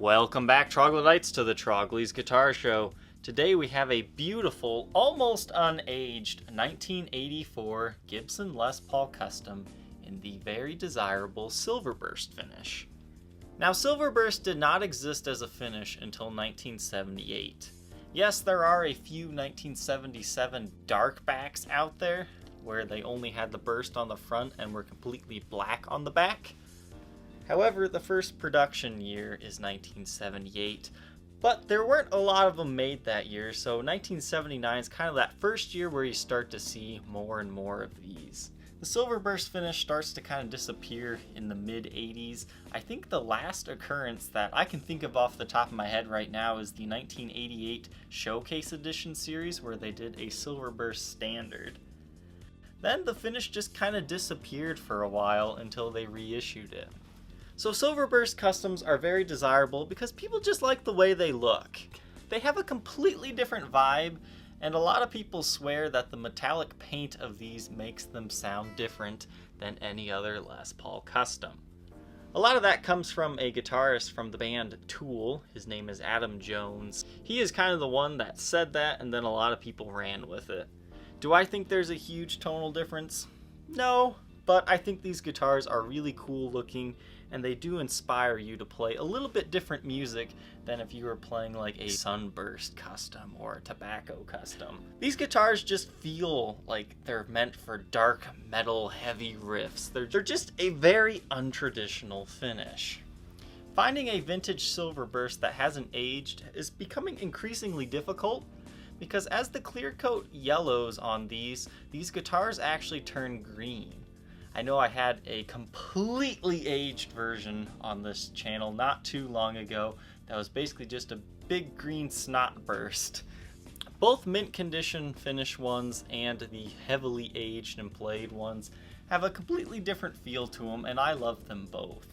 Welcome back, Troglodytes, to the Trogly's Guitar Show. Today we have a beautiful, almost unaged 1984 Gibson Les Paul Custom in the very desirable Silverburst finish. Now, Silverburst did not exist as a finish until 1978. Yes, there are a few 1977 dark backs out there where they only had the burst on the front and were completely black on the back. However, the first production year is 1978, but there weren't a lot of them made that year, so 1979 is kind of that first year where you start to see more and more of these. The Silverburst finish starts to kind of disappear in the mid-80s. I think the last occurrence that I can think of off the top of my head right now is the 1988 Showcase Edition series where they did a Silverburst standard. Then the finish just kind of disappeared for a while until they reissued it. So Silverburst customs are very desirable because people just like the way they look. They have a completely different vibe, and a lot of people swear that the metallic paint of these makes them sound different than any other Les Paul custom. A lot of that comes from a guitarist from the band Tool. His name is Adam Jones. He is kind of the one that said that, and then a lot of people ran with it. Do I think there's a huge tonal difference? No, but I think these guitars are really cool looking, and they do inspire you to play a little bit different music than if you were playing like a Sunburst custom or a Tobacco custom. These guitars just feel like they're meant for dark metal heavy riffs. They're just a very untraditional finish. Finding a vintage Silverburst that hasn't aged is becoming increasingly difficult because as the clear coat yellows on these guitars actually turn green. I know I had a completely aged version on this channel not too long ago that was basically just a big green snot burst. Both mint condition finish ones and the heavily aged and played ones have a completely different feel to them, and I love them both.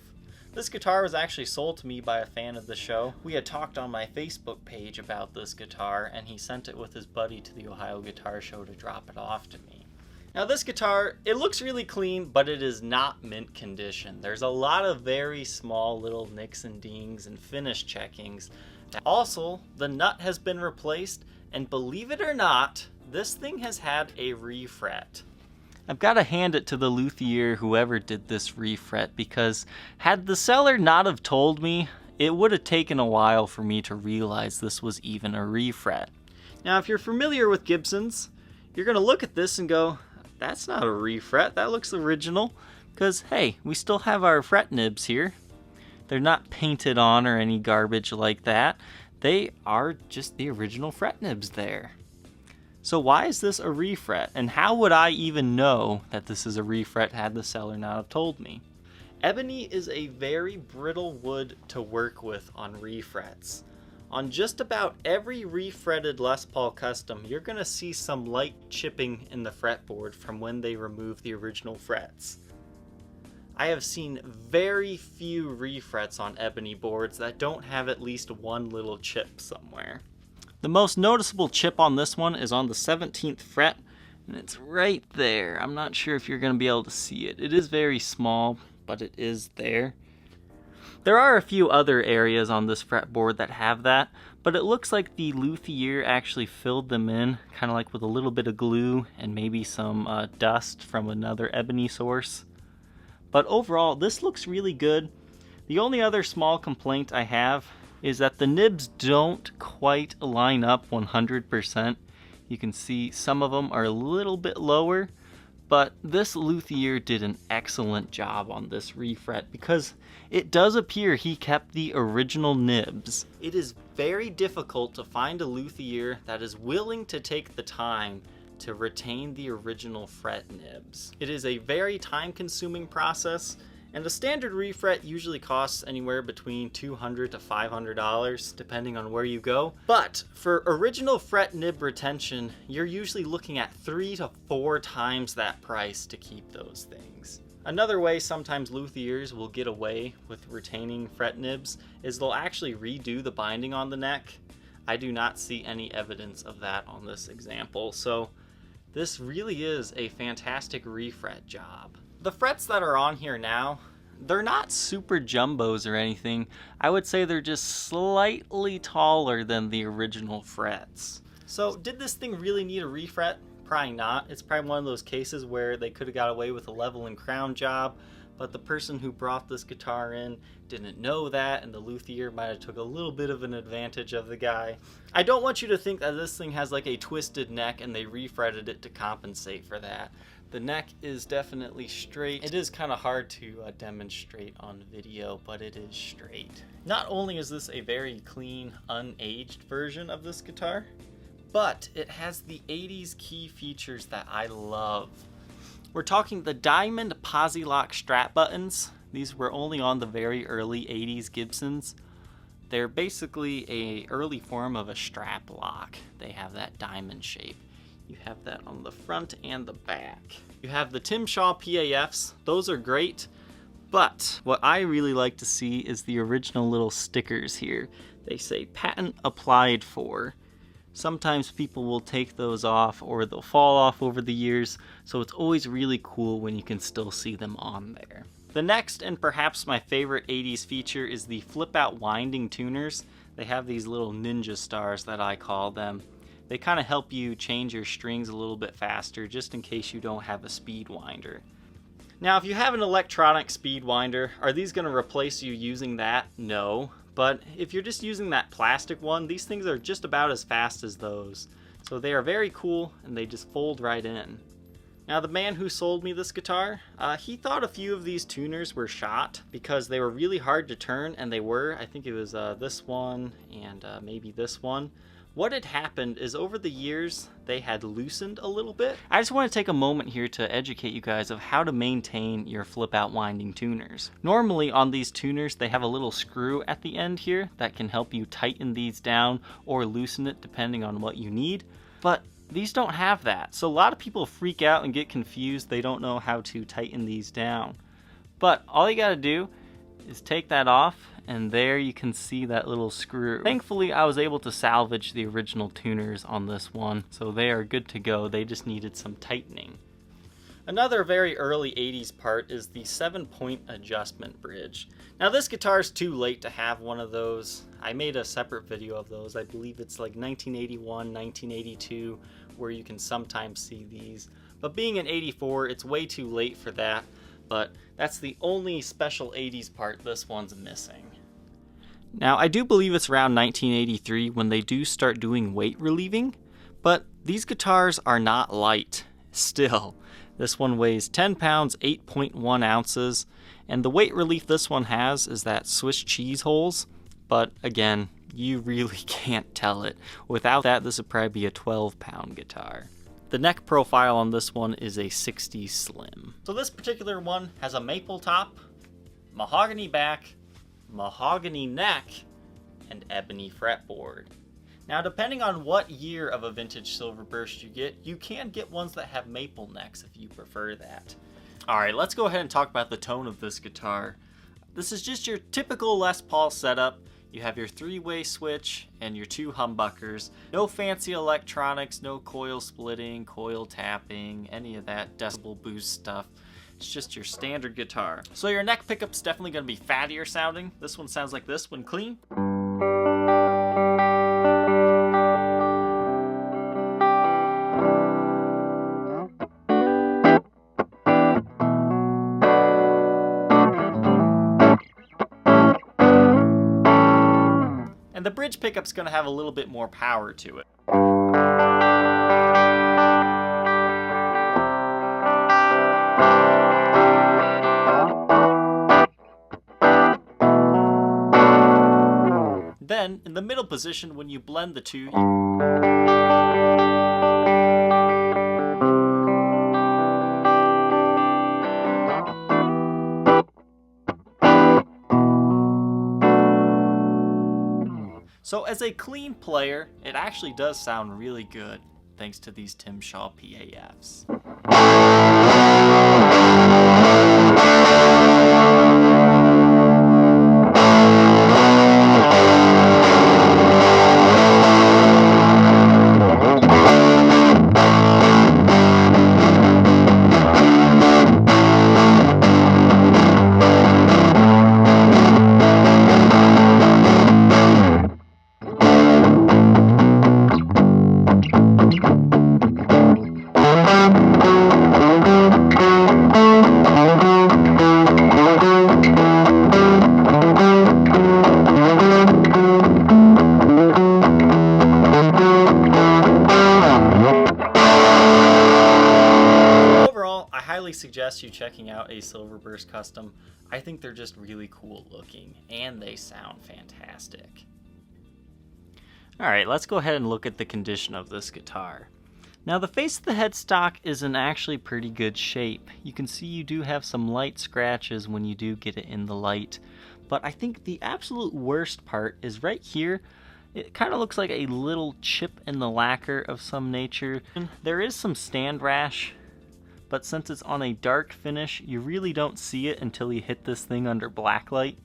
This guitar was actually sold to me by a fan of the show. We had talked on my Facebook page about this guitar, and he sent it with his buddy to the Ohio Guitar Show to drop it off to me. Now this guitar, it looks really clean, but it is not mint condition. There's a lot of very small little nicks and dings and finish checkings. Also, the nut has been replaced, and believe it or not, this thing has had a refret. I've got to hand it to the luthier, whoever did this refret, because had the seller not have told me, it would have taken a while for me to realize this was even a refret. Now if you're familiar with Gibsons, you're going to look at this and go, that's not a refret, that looks original, because hey, we still have our fret nibs here. They're not painted on or any garbage like that. They are just the original fret nibs there. So why is this a refret, and how would I even know that this is a refret had the seller not have told me? Ebony is a very brittle wood to work with on refrets. On just about every refretted Les Paul custom, you're going to see some light chipping in the fretboard from when they remove the original frets. I have seen very few refrets on ebony boards that don't have at least one little chip somewhere. The most noticeable chip on this one is on the 17th fret, and it's right there. I'm not sure if you're going to be able to see it. It is very small, but it is there. There are a few other areas on this fretboard that have that, but it looks like the luthier actually filled them in, kind of like with a little bit of glue and maybe some dust from another ebony source. But overall, this looks really good. The only other small complaint I have is that the nibs don't quite line up 100%. You can see some of them are a little bit lower, but this luthier did an excellent job on this refret because it does appear he kept the original nibs. It is very difficult to find a luthier that is willing to take the time to retain the original fret nibs. It is a very time-consuming process, and a standard refret usually costs anywhere between $200 to $500 depending on where you go. But for original fret nib retention, you're usually looking at 3 to 4 times that price to keep those things. Another way sometimes luthiers will get away with retaining fret nibs is they'll actually redo the binding on the neck. I do not see any evidence of that on this example, so this really is a fantastic refret job. The frets that are on here now, they're not super jumbos or anything. I would say they're just slightly taller than the original frets. So did this thing really need a refret? Probably not. It's probably one of those cases where they could have got away with a level and crown job, but the person who brought this guitar in didn't know that, and the luthier might have took a little bit of an advantage of the guy. I don't want you to think that this thing has like a twisted neck and they refretted it to compensate for that. The neck is definitely straight. It is kind of hard to demonstrate on video, but it is straight. Not only is this a very clean, unaged version of this guitar, but it has the 80s key features that I love. We're talking the diamond posi lock strap buttons. These were only on the very early 80s Gibsons. They're basically an early form of a strap lock. They have that diamond shape. You have that on the front and the back. You have the Tim Shaw PAFs. Those are great, but what I really like to see is the original little stickers here. They say patent applied for. Sometimes people will take those off or they'll fall off over the years, so it's always really cool when you can still see them on there. The next and perhaps my favorite 80s feature is the flip out winding tuners. They have these little ninja stars that I call them. They kind of help you change your strings a little bit faster just in case you don't have a speed winder. Now if you have an electronic speed winder, are these going to replace you using that? No. But if you're just using that plastic one, these things are just about as fast as those. So they are very cool and they just fold right in. Now the man who sold me this guitar, he thought a few of these tuners were shot because they were really hard to turn, and they were. I think it was this one and maybe this one. What had happened is over the years, they had loosened a little bit. I just want to take a moment here to educate you guys of how to maintain your flip out winding tuners. Normally on these tuners, they have a little screw at the end here that can help you tighten these down or loosen it depending on what you need. But these don't have that. So a lot of people freak out and get confused. They don't know how to tighten these down. But all you gotta do is take that off, and there you can see that little screw. Thankfully, I was able to salvage the original tuners on this one, so they are good to go. They just needed some tightening. Another very early 80s part is the 7-point adjustment bridge. Now this guitar is too late to have one of those. I made a separate video of those. I believe it's like 1981, 1982, where you can sometimes see these. But being in 84, it's way too late for that. But that's the only special 80s part this one's missing. Now, I do believe it's around 1983 when they do start doing weight relieving, but these guitars are not light still. This one weighs 10 pounds, 8.1 ounces, and the weight relief this one has is that Swiss cheese holes, but again, you really can't tell it. Without that, this would probably be a 12-pound guitar. The neck profile on this one is a 60 slim. So this particular one has a maple top, mahogany back, mahogany neck, and ebony fretboard. Now depending on what year of a vintage Silverburst you get, you can get ones that have maple necks if you prefer that. Alright, let's go ahead and talk about the tone of this guitar. This is just your typical Les Paul setup. You have your 3-way switch and your 2 humbuckers. No fancy electronics, no coil splitting, coil tapping, any of that decibel boost stuff. It's just your standard guitar. So your neck pickup's definitely going to be fattier sounding. This one sounds like this when clean. And the bridge pickup's going to have a little bit more power to it. Then, in the middle position, when you blend the two, so as a clean player, it actually does sound really good, thanks to these Tim Shaw PAFs. suggest you checking out a Silverburst custom. I think they're just really cool looking and they sound fantastic. Alright, let's go ahead and look at the condition of this guitar. Now the face of the headstock is in actually pretty good shape. You can see you do have some light scratches when you do get it in the light. But I think the absolute worst part is right here. It kind of looks like a little chip in the lacquer of some nature. There is some stand rash, but since it's on a dark finish, you really don't see it until you hit this thing under blacklight.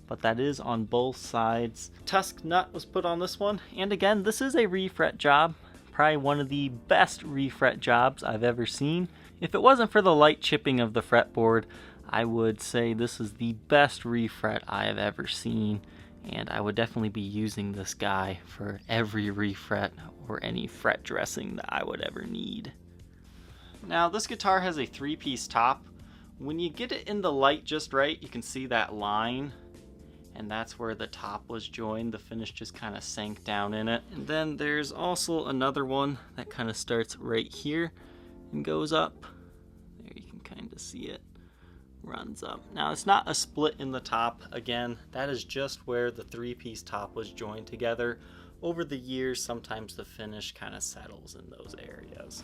But that is on both sides. Tusk nut was put on this one, and again, this is a refret job. Probably one of the best refret jobs I've ever seen. If it wasn't for the light chipping of the fretboard, I would say this is the best refret I have ever seen, and I would definitely be using this guy for every refret or any fret dressing that I would ever need. Now this guitar has a 3-piece top. When you get it in the light just right, you can see that line, and that's where the top was joined. The finish just kind of sank down in it. And then there's also another one that kind of starts right here and goes up. There you can kind of see it runs up. Now it's not a split in the top. Again, that is just where the 3-piece top was joined together. Over the years, sometimes the finish kind of settles in those areas.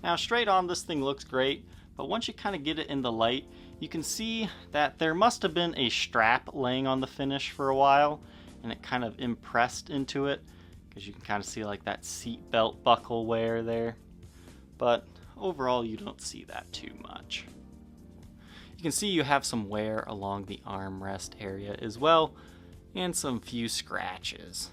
Now straight on, this thing looks great, but once you kind of get it in the light, you can see that there must have been a strap laying on the finish for a while, and it kind of impressed into it, because you can kind of see like that seat belt buckle wear there. But overall, you don't see that too much. You can see you have some wear along the armrest area as well, and some few scratches.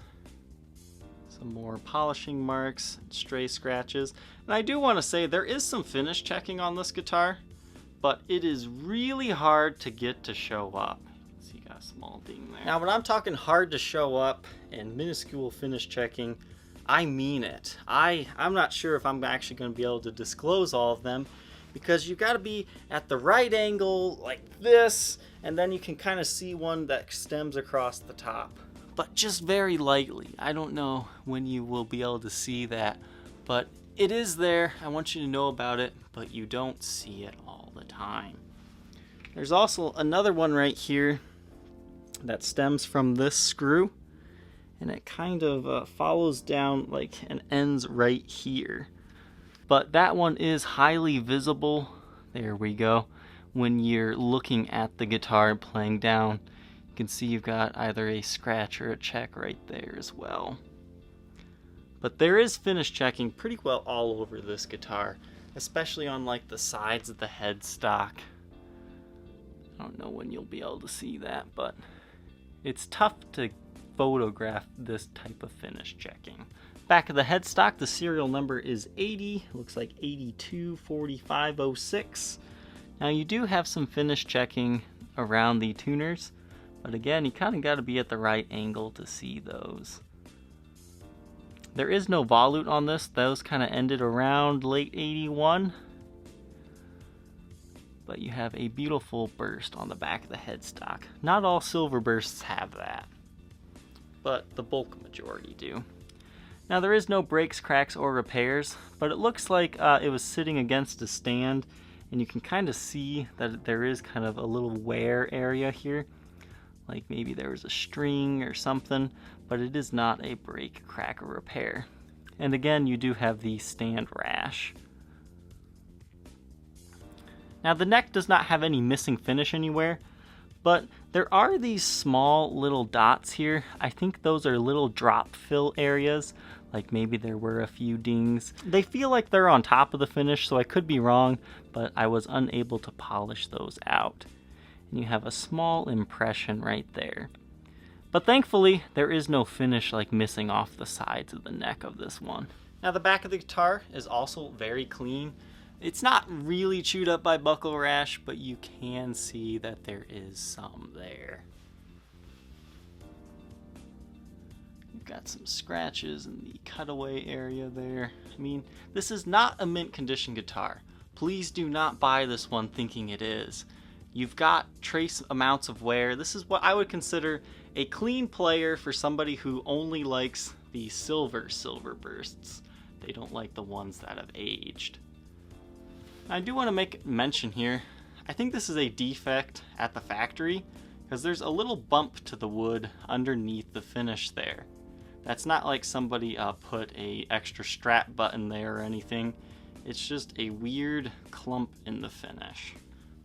Some more polishing marks, stray scratches. And I do want to say there is some finish checking on this guitar, but it is really hard to get to show up. So you got a small ding there. Now when I'm talking hard to show up and minuscule finish checking, I mean it. I'm not sure if I'm actually going to be able to disclose all of them, because you got to be at the right angle like this, and then you can kind of see one that stems across the top. But just very lightly. I don't know when you will be able to see that, but it is there. I want you to know about it, but you don't see it all the time. There's also another one right here that stems from this screw, and it kind of follows down like and ends right here. But that one is highly visible. There we go. When you're looking at the guitar playing down, you can see you've got either a scratch or a check right there as well. But there is finish checking pretty well all over this guitar, especially on like the sides of the headstock. I don't know when you'll be able to see that, but it's tough to photograph this type of finish checking. Back of the headstock, the serial number is 80, looks like 824506. Now you do have some finish checking around the tuners, but again, you kind of got to be at the right angle to see those. There is no volute on this. Those kind of ended around late 81. But you have a beautiful burst on the back of the headstock. Not all Silverbursts have that, but the bulk majority do. Now there is no breaks, cracks, or repairs, but it looks like it was sitting against a stand, and you can kind of see that there is kind of a little wear area here. Like maybe there was a string or something, but it is not a break, crack, or repair. And again, you do have the stand rash. Now the neck does not have any missing finish anywhere, but there are these small little dots here. I think those are little drop fill areas, like maybe there were a few dings. They feel like they're on top of the finish, so I could be wrong, but I was unable to polish those out. And you have a small impression right there. But thankfully, there is no finish like missing off the sides of the neck of this one. Now the back of the guitar is also very clean. It's not really chewed up by buckle rash, but you can see that there is some there. You've got some scratches in the cutaway area there. I mean, this is not a mint condition guitar. Please do not buy this one thinking it is. You've got trace amounts of wear. This is what I would consider a clean player for somebody who only likes the silver Silverbursts. They don't like the ones that have aged. I do want to make mention here, I think this is a defect at the factory because there's a little bump to the wood underneath the finish there. That's not like somebody put a extra strap button there or anything. It's just a weird clump in the finish.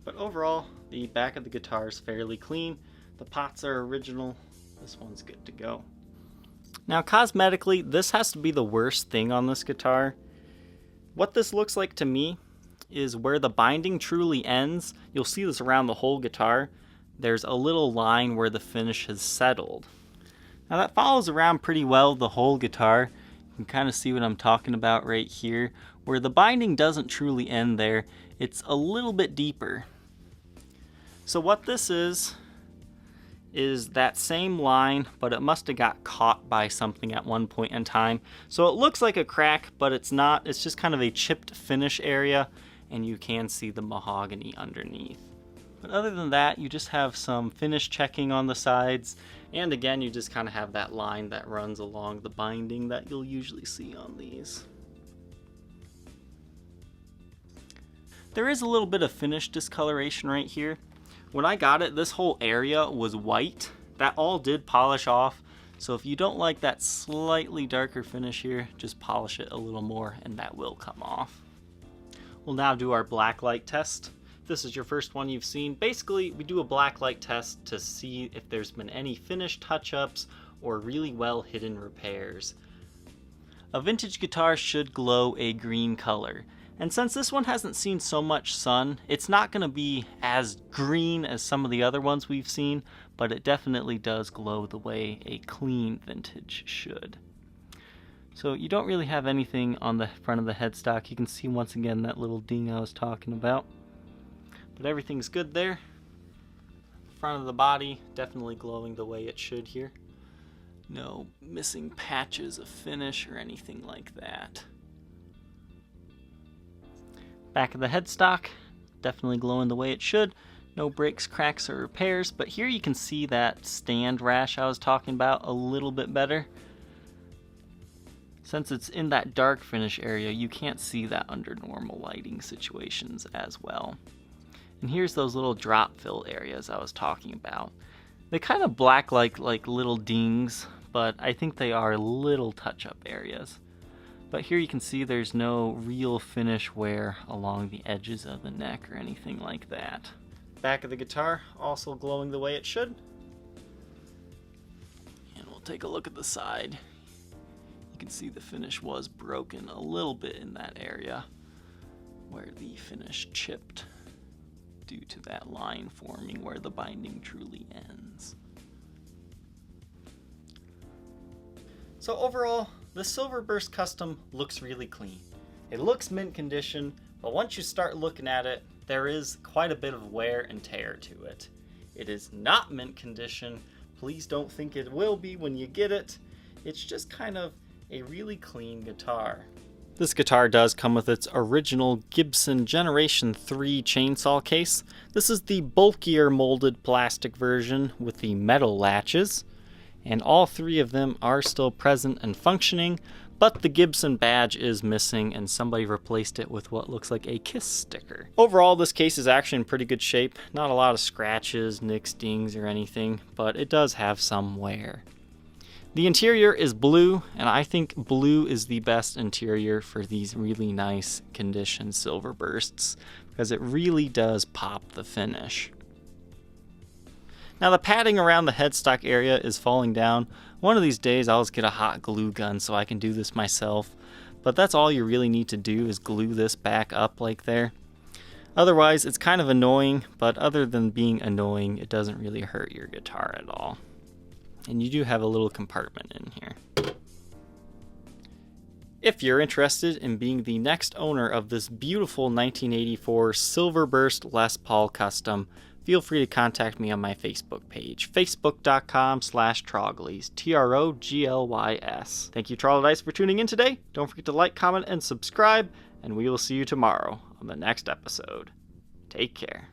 But overall, the back of the guitar is fairly clean. The pots are original. This one's good to go. Now cosmetically, this has to be the worst thing on this guitar. What this looks like to me is where the binding truly ends. You'll see this around the whole guitar. There's a little line where the finish has settled. Now that follows around pretty well the whole guitar. You can kind of see what I'm talking about right here. Where the binding doesn't truly end there, it's a little bit deeper. So what this is that same line, but it must have got caught by something at one point in time. So it looks like a crack, but it's not. It's just kind of a chipped finish area, and you can see the mahogany underneath. But other than that, you just have some finish checking on the sides, and again, you just kind of have that line that runs along the binding that you'll usually see on these. There is a little bit of finish discoloration right here. When I got it, this whole area was white. That all did polish off. So if you don't like that slightly darker finish here, just polish it a little more and that will come off. We'll now do our blacklight test. If this is your first one you've seen, basically we do a blacklight test to see if there's been any finish touch-ups or really well hidden repairs. A vintage guitar should glow a green color. And since this one hasn't seen so much sun, it's not going to be as green as some of the other ones we've seen, but it definitely does glow the way a clean vintage should. So you don't really have anything on the front of the headstock. You can see once again that little ding I was talking about. But everything's good there. Front of the body, definitely glowing the way it should here. No missing patches of finish or anything like that. Back of the headstock, definitely glowing the way it should. No breaks, cracks, or repairs, but here you can see that stand rash I was talking about a little bit better. Since it's in that dark finish area, you can't see that under normal lighting situations as well. And here's those little drop fill areas I was talking about. They kind of black like little dings, but I think they are little touch-up areas. But here you can see there's no real finish wear along the edges of the neck or anything like that. Back of the guitar, also glowing the way it should. And we'll take a look at the side. You can see the finish was broken a little bit in that area where the finish chipped due to that line forming where the binding truly ends. So overall, the Silverburst Custom looks really clean. It looks mint condition, but once you start looking at it, there is quite a bit of wear and tear to it. It is not mint condition. Please don't think it will be when you get it. It's just kind of a really clean guitar. This guitar does come with its original Gibson Generation 3 chainsaw case. This is the bulkier molded plastic version with the metal latches. And all three of them are still present and functioning, but the Gibson badge is missing and somebody replaced it with what looks like a kiss sticker. Overall, this case is actually in pretty good shape. Not a lot of scratches, nicks, dings, or anything, but it does have some wear. The interior is blue, and I think blue is the best interior for these really nice condition Silverbursts because it really does pop the finish. Now the padding around the headstock area is falling down. One of these days I'll just get a hot glue gun so I can do this myself. But that's all you really need to do is glue this back up like there. Otherwise it's kind of annoying, but other than being annoying, it doesn't really hurt your guitar at all. And you do have a little compartment in here. If you're interested in being the next owner of this beautiful 1984 Silverburst Les Paul Custom, feel free to contact me on my Facebook page, facebook.com/Troglys, Troglys. Thank you, Troglytes, for tuning in today. Don't forget to like, comment, and subscribe, and we will see you tomorrow on the next episode. Take care.